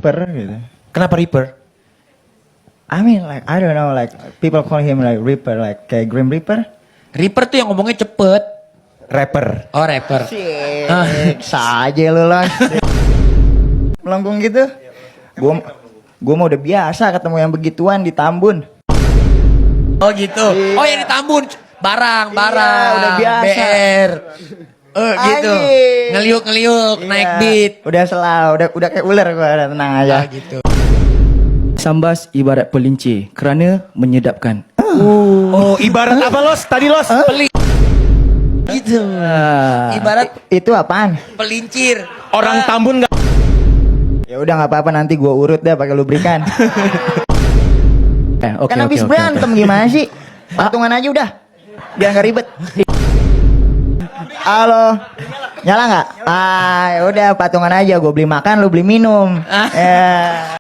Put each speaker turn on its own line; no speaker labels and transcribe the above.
Reaper gitu.
Kenapa Reaper?
I mean like I don't know like people call him like Reaper like kayak Grim Reaper.
Reaper tuh yang ngomongnya cepet.
Rapper.
Oh, rapper.
Saja lu lah. Melengkung gitu. Gua mau udah biasa ketemu yang begituan di Tambun.
Oh gitu.
Iya.
Oh yang di Tambun. Barang.
Udah biasa.
BR. Gitu.
Anjing.
Ngeliuk, naik
Iya.
beat.
Udah udah kayak ular gua, udah tenang aja.
Gitu.
Sambas ibarat pelinci kerana menyedapkan.
Oh, ibarat apa Los? Tadi Los?
Peling. Gitu. Ibarat
Itu apaan?
pelincir.
Orang Tambun nggak?
Ya udah nggak apa-apa nanti gua urut deh pakai lubrikan. Kan habis berantem gimana sih? Patungan aja udah. Biar nggak ribet. Halo. Nyala nggak? Ah, ya udah patungan aja. Gue beli makan, lu beli minum. Ya.